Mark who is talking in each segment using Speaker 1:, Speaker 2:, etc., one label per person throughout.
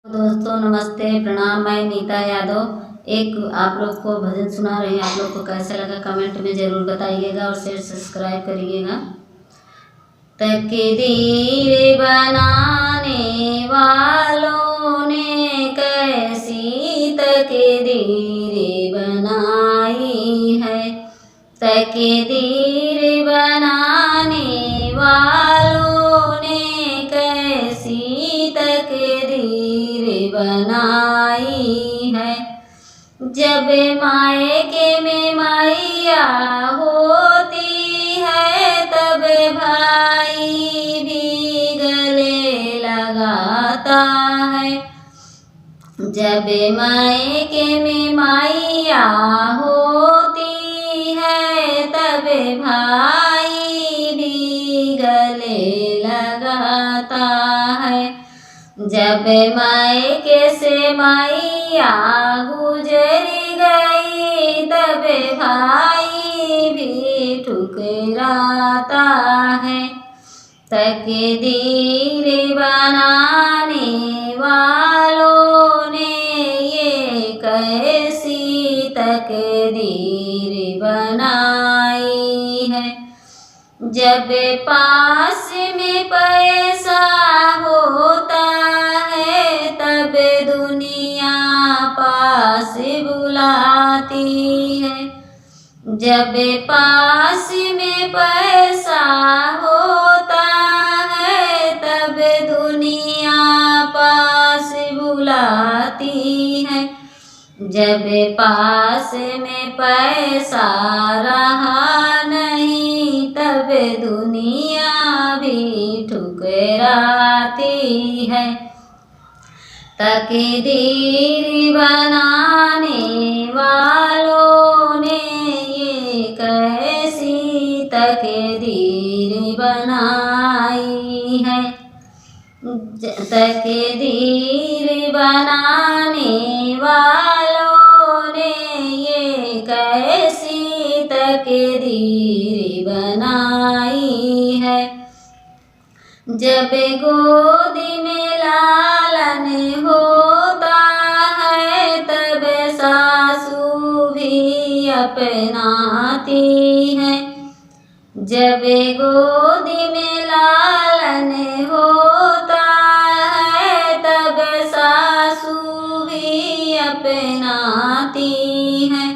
Speaker 1: दोस्तों नमस्ते प्रणाम। मैं नीता यादव एक आप लोग को भजन सुना रही हूँ। आप लोग को कैसा लगा कमेंट में ज़रूर बताइएगा और शेयर सब्सक्राइब करिएगा। तकदीर बनाने वालों ने कैसी तकदीर बनाई है। तकदीर बनाने वालों ने कैसी तकदीर बनाई है। जब मायके में मैया होती है तब भाई भी गले लगाता है। जब मायके में मैया होती है तब भाई भी गले लगाता है। जब मायके से मैया गुजर गई तब भाई भी ठुकराता है। तकदीर बनाने वालों ने ये कैसी तकदीर बनाई है। जब पास में पैसा होता है तब दुनिया पास बुलाती है। जब पास में पैसा होता है तब दुनिया पास बुलाती है। जब पास में पैसा रहा नहीं तब दुनिया भी ठुकराती है। तकदीर बनाने वालों ने ये कैसी तकदीर बनाई है। तकदीर बनाने वालों ने ये कैसी तकदीर बनाई है। जब गोदी में लालन होता है तब सासू भी अपनाती है। जब गोदी में लालन होता है तब सासू भी अपनाती है।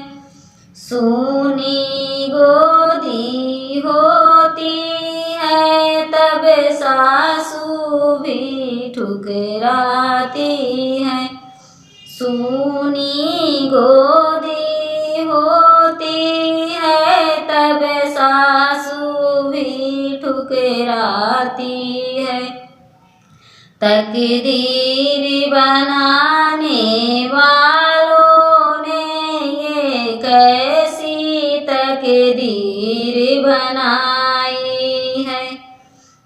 Speaker 1: सूनी गोदी होती है तब सासू भी ठुकराती है। सूनी गोदी होती है तब सासू भी ठुकराती है। तकदीर बनाने वालों ने ये कैसी तकदीर बनाई है।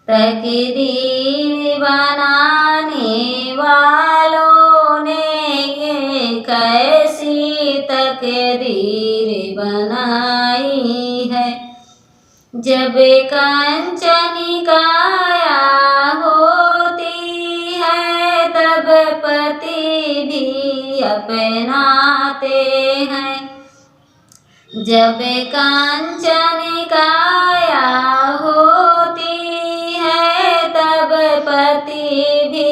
Speaker 1: तकदीर बनाने वालों ने ये कैसी तकदीर बनाई है। जब कंचन काया होती है तब पति भी अपनाते हैं। जब कंचन काया होती है तब पति भी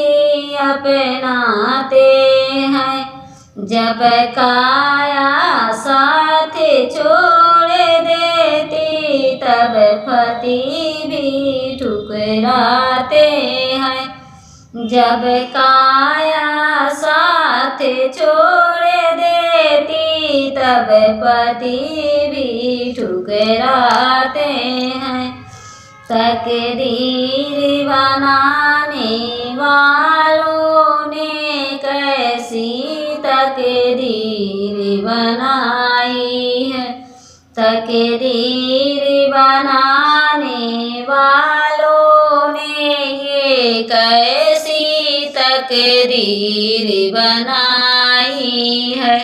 Speaker 1: अपनाते हैं। जब काया साथ छोड़ देती तब पति भी ठुकराते हैं। जब काया साथ छोड़ देती तब पति भी ठुकराते हैं। तकदीर बनाने वालों ने कैसी तकदीर बनाई है। तकदीर बनाने वालों ने ये कैसी तकदीर बनाई है।